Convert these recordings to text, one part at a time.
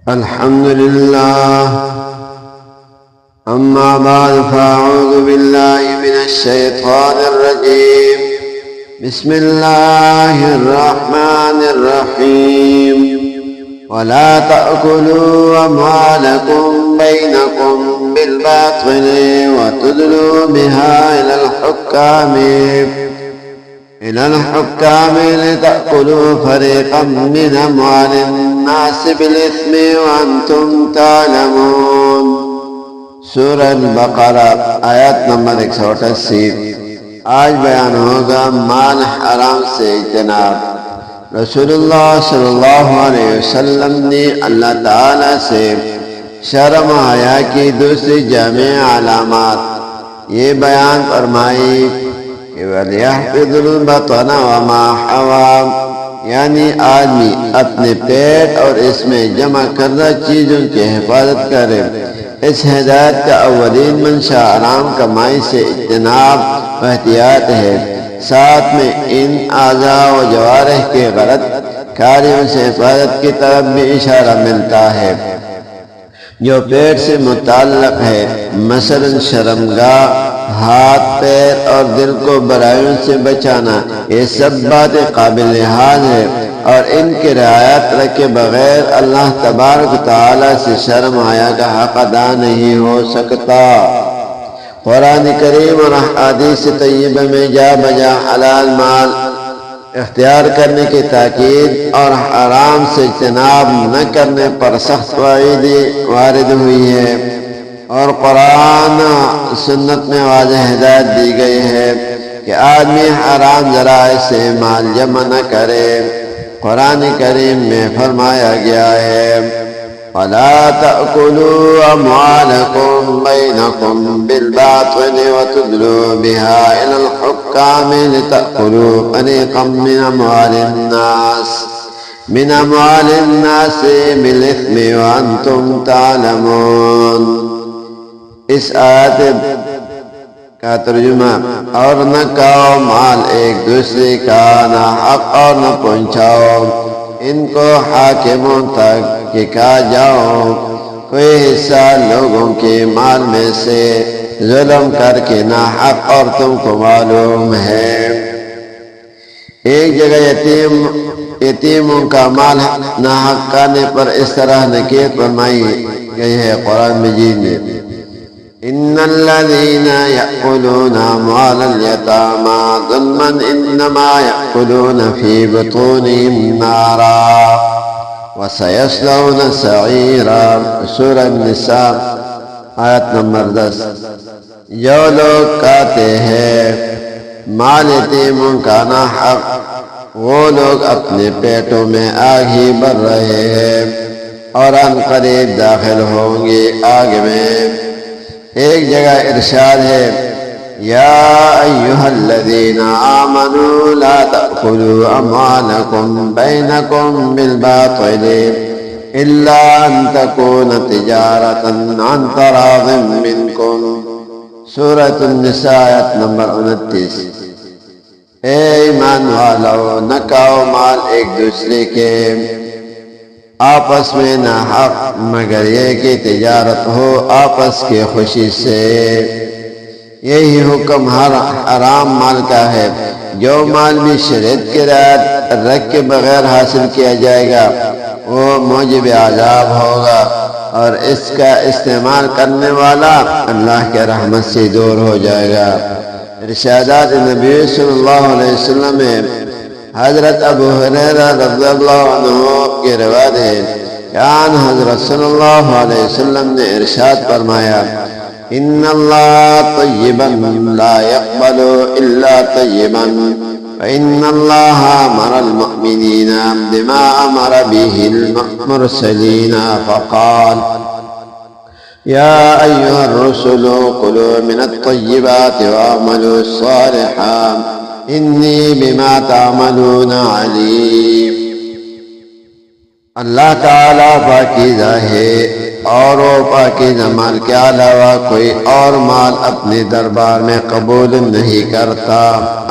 الحمد لله. أما بعد فأعوذ بالله من الشيطان الرجيم. بسم الله الرحمن الرحيم. ولا تأكلوا أموالكم بينكم بالباطل وتدلوا بها إلى الحكام لتأكلوا فريقا من أموال الناس بالإثم وأنتم تعلمون. سورہ البقرہ آیت نمبر 188. آج بیان ہوگا مال حرام سے اجتناب. رسول اللہ صلی اللہ علیہ وسلم نے اللہ تعالیٰ سے شرم و حیا کی دوسری جامع علامات یہ بیان فرمائی کہ وَلْيَحْفِظُ الْبَطْنَ وَمَا حَوَى، یعنی آدمی اپنے پیٹ اور اس میں جمع کردہ چیزوں کی حفاظت کرے. اس ہدایت کا اولین منشا حرام کمائی سے اجتناب و احتیاط ہے. ساتھ میں ان اعضاء و جوارح کے غلط کاریوں سے حفاظت کی طرف بھی اشارہ ملتا ہے جو پیٹ سے متعلق ہے، مثلا شرمگاہ، ہاتھ، پیر اور دل کو برائیوں سے بچانا. یہ سب باتیں قابل لحاظ ہے اور ان کی رعایت رکھے بغیر اللہ تبارک و تعالیٰ سے شرم حیا کا حق ادا نہیں ہو سکتا. قرآن کریم اور احادیث طیبہ میں جا بجا حلال مال اختیار کرنے کی تاکید اور حرام سے اجتناب نہ کرنے پر سخت وعیدی وارد ہوئی ہے، اور قرآن سنت میں واضح ہدایت دی گئی ہے کہ آدمی حرام ذرائع سے مال جمع نہ کرے. قرآن کریم میں فرمایا گیا ہے وَلَا تَأْكُلُوا أَمْوَالَكُمْ بَيْنَكُمْ بِالْبَاطِلِ وَتُدْلُوا بِهَا إِلَى الْحُكَّامِ لِتَأْكُلُوا فَرِيقًا مِنْ أَمْوَالِ النَّاسِ بِالْإِثْمِ وَأَنْتُمْ تَعْلَمُونَ. اس آیت کا ترجمہ اور نہ کھاؤ مال ایک دوسرے کا، نہ حق اور نہ پہنچاؤ ان کو حاکموں تک کہ کہا جاؤ کوئی حصہ لوگوں کے مال میں سے ظلم کر کے نہ حق اور تم کو معلوم ہے. ایک جگہ یتیموں کا مال نہ حق کھانے پر اس طرح نکیت فرمائی گئی ہے قرآن مجید میں ان الذين يأكلون أموال اليتامى ظلما انما يأكلون في بطونهم نارا وسيصلون سعيرا. سورہ النساء آیت نمبر 10. جو لوگ کھاتے ہیں مال یتیموں کا نہ حق وہ لوگ اپنے پیٹوں میں آگ ہی بھر رہے ہیں اور ان قریب داخل ہوں گے آگ میں. ایک جگہ ارشاد ہے یا ایھا الذین آمنوا لا تأکلوا اموالکم بینکم بالباطل الا ان تکون تجارۃ عن تراض منکم. سورۃ النساء آیت نمبر 29. اے ایمان والو نہ کھاؤ مال ایک دوسرے کے آپس میں نہ حق مگر یہ کہ تجارت ہو آپس کی خوشی سے. یہی حکم ہر حرام مال کا ہے. جو مال بھی شریعت کی رعایت رکھ کے بغیر حاصل کیا جائے گا وہ موجب عذاب ہوگا اور اس کا استعمال کرنے والا اللہ کے رحمت سے دور ہو جائے گا. ارشادات نبی صلی اللہ علیہ وسلم میں حضرت ابو ہریرہ رضی اللہ عنہ کی روایت ہے کہ آن حضرت صلی اللہ علیہ وسلم نے ارشاد فرمایا ان اللہ طیبا لا يقبل الا طیبا فإن اللہ امر المؤمنین بما امر به المرسلین فقال يا أيها الرسل كلوا من الطيبات واعملوا الصالحات إني بما تعملون عليم. اللہ تعالیٰ پاکیزہ ہے اور وہ پاکیزہ مال کے علاوہ کوئی اور مال اپنے دربار میں قبول نہیں کرتا،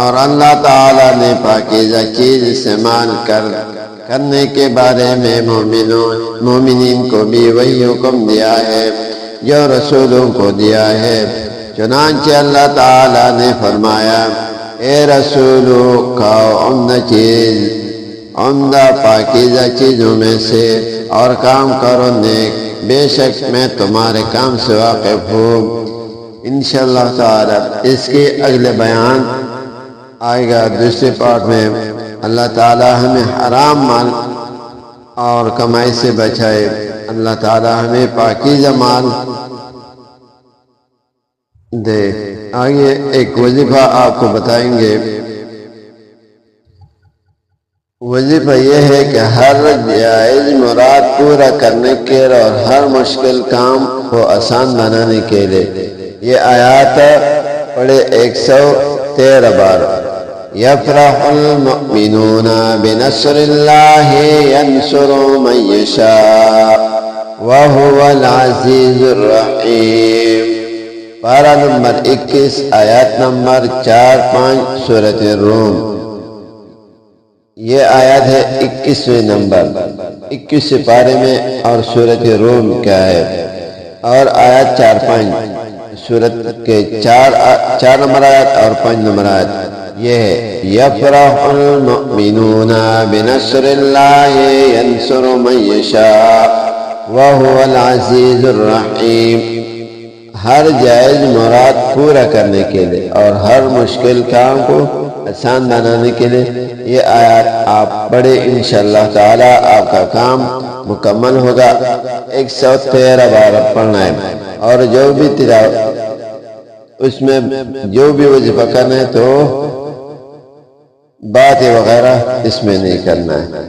اور اللہ تعالیٰ نے پاکیزہ چیز استعمال کر کرنے کے بارے میں مومنین کو بھی وہی حکم دیا ہے جو رسولوں کو دیا ہے۔ چنانچہ اللہ تعالیٰ نے فرمایا اے رسولو کھاؤ عمدہ پاکیزہ چیزوں میں سے اور کام کرو نیک، بے شک میں تمہارے کام سے واقف ہوں۔ انشاءاللہ تعالی اس کے اگلے بیان آئے گا دوسرے پارٹ میں۔ اللہ تعالی ہمیں حرام مال اور کمائی سے بچائے، اللہ تعالی ہمیں پاکیزہ مال دے۔ آگے ایک وظیفہ آپ کو بتائیں گے۔ وظیفہ یہ ہے کہ ہر جائز مراد پورا کرنے کے اور ہر مشکل کام کو آسان بنانے کے لیے یہ آیات پڑھے 113 بار۔ یفرح المؤمنون بنصر اللہ ینصر من یشاء وہو العزیز الرحیم۔ پارہ نمبر 21 آیات نمبر 4-5 سورۃ الروم۔ یہ آیات ہے 21ویں نمبر 21 پارے میں اور سورۃ الروم کیا ہے، اور آیات 4-5 سورت کے 4 نمبر آیات اور 5 نمبر آیات یہ ہے یفرح المؤمنون بنصر اللہ ینصر من یشاء وہو العزیز الرحیم۔ ہر جائز مراد پورا کرنے کے لیے اور ہر مشکل کام کو آسان بنانے کے لیے یہ آیات آپ پڑھے، انشاءاللہ تعالی آپ کا کام مکمل ہوگا۔ 113 بار پڑھنا ہے، اور جو بھی تلاوت اس میں جو بھی وظیفہ کرنا ہے تو باتیں وغیرہ اس میں نہیں کرنا ہے۔